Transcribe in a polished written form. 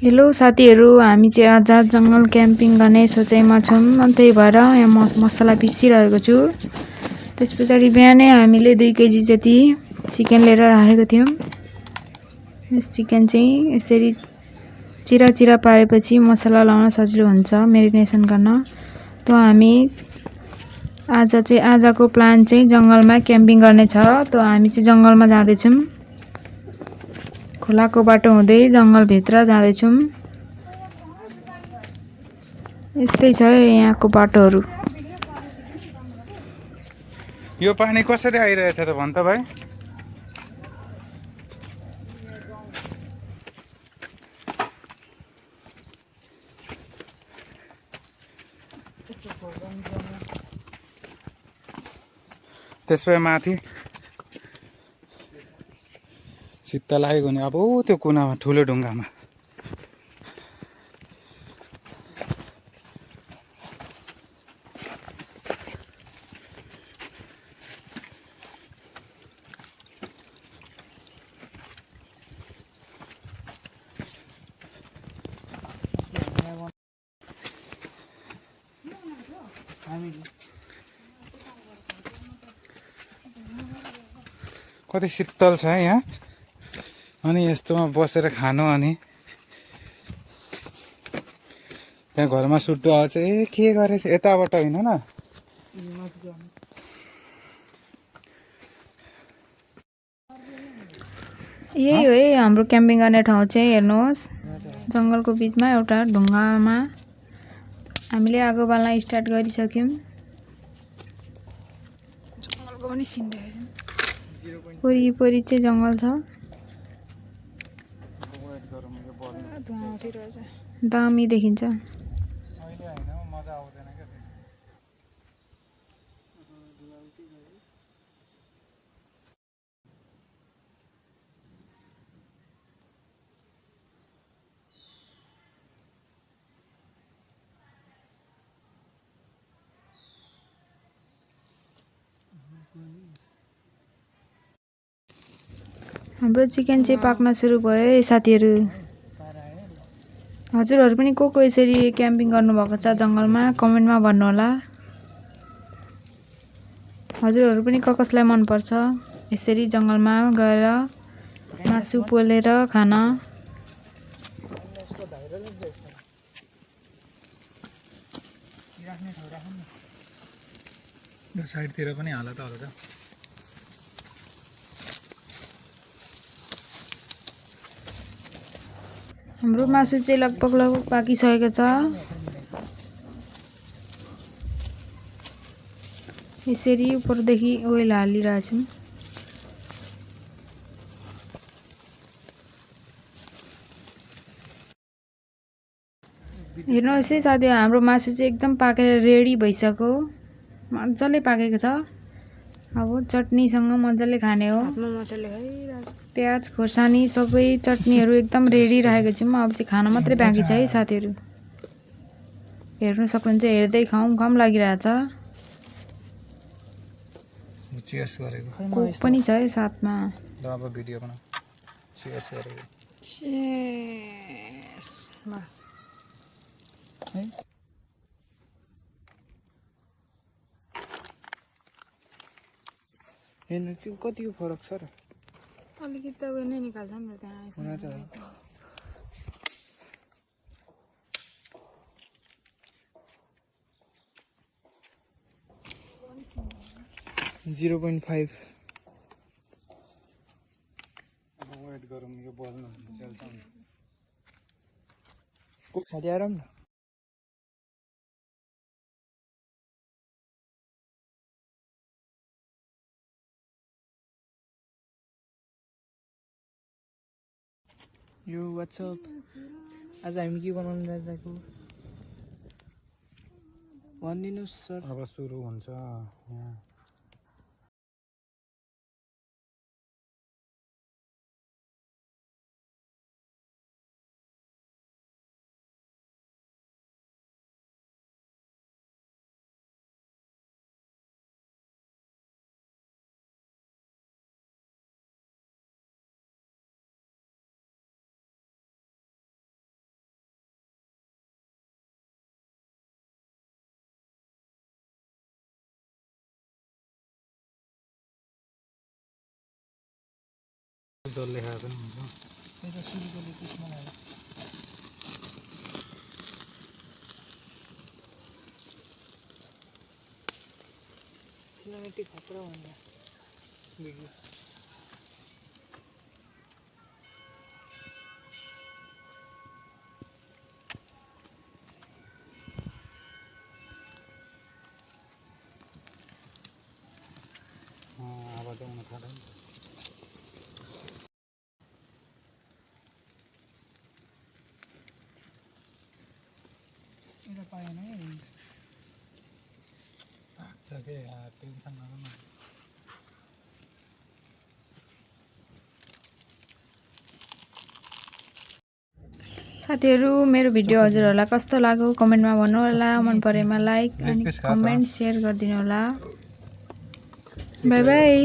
Hello साथीहरू, हामी चाहिँ आज जङ्गल क्याम्पिङ गर्ने सोचाइमा छौँ। अनि त्यही भएर यहाँ मसला पिसिरहेको छु। त्यस पछाडि बिहानै हामीले 2 केजी जति चिकन लिएर राखेको थियौँ। यस चिकन चाहिँ यसरी चिरा चिरा पारेपछि मसला लाउन सजिलो हुन्छ मेरिनेसन गर्न। त हामी आजको प्लान चाहिँ जङ्गलमा क्याम्पिङ गर्ने छ। त हामी चाहिँ जङ्गलमा जाँदैछौँ। खोलाको बाटो हुँदै जङ्गलभित्र जाँदैछौँ। यस्तै छ यहाँको बाटोहरू। यो पानी कसरी आइरहेछ त भन् त भाइ? त्यसपछि माथि शीतल लागेको नि अब त्यो कुनामा ठुलो ढुङ्गामा कति शीतल छ यहाँ। अनि यस्तोमा बसेर खानु, अनि त्यहाँ घरमा सुट्टो आउँछ। ए के गरेछ यताबाट होइन न, यही हो है हाम्रो क्याम्पिङ गर्ने ठाउँ चाहिँ। हेर्नुहोस्, जङ्गलको बिचमा एउटा ढुङ्गामा हामीले आगो बाल्न स्टार्ट गरिसक्यौँ। जङ्गलको पनि सिन देखेँ। वरिपरि चाहिँ जङ्गल छ। दामी देखिन्छ। हाम्रो चिकन चाहिँ पाक्न सुरु भयो है साथीहरू। हजुरहरू पनि को यसरी क्याम्पिङ गर्नुभएको छ जङ्गलमा कमेन्टमा भन्नुहोला। हजुरहरू पनि कसलाई मनपर्छ यसरी जङ्गलमा गएर मासु पोलेर खान? साइडतिर पनि हाल त हाम्रो मासु चाहिँ लगभग पाकिसकेको छ। यसरी उपरदेखि ओइल हालिरहेछौँ। हेर्नुहोस् है साथी, हाम्रो मासु चाहिँ एकदम पाकेर रेडी भइसक्यो। मजाले पाकेको छ। अब चटनीसँग मजाले खाने हो। प्याज खोर्सानी सबै चटनीहरू एकदम रेडी राखेको छौँ। अब चाहिँ खाना मात्रै बाँकी छ है साथीहरू। हेर्नु सक्नुहुन्छ, हेर्दै खाउँ लागिरहेछ। चियर्स गरेको कोक पनि छ है साथमा। अब भिडियो बना चियर्स गरेको। हेर्नु चाहिँ कतिको फरक छ र। अलिकति त उयो नै निकाल्छ नि त त्यहाँ। 0.5 वेट गरौँ यो बल्न चल्छ नि। को खाली आराम न। यो व्हाट्सअप आज हामी के बनाउन जाँदाको भनिदिनुहोस् सर। अब सुरु हुन्छ यहाँ। डल्ले खाए पनि हुन्छ त्यही त सुरुकोले त्यसमा हाल्यो सिनेमेटिक खतरा भन्दा भिडियो आवाज आउन थाल्यो नि त यता पाएन है लाग्छ के टेन्सन नगर्नु साथीहरू मेरो भिडियो हजुरहरूलाई कस्तो लाग्यो कमेन्टमा भन्नु होला मन परेमा लाइक अनि कमेन्ट सेयर गरिदिनु होला बाइ बाइ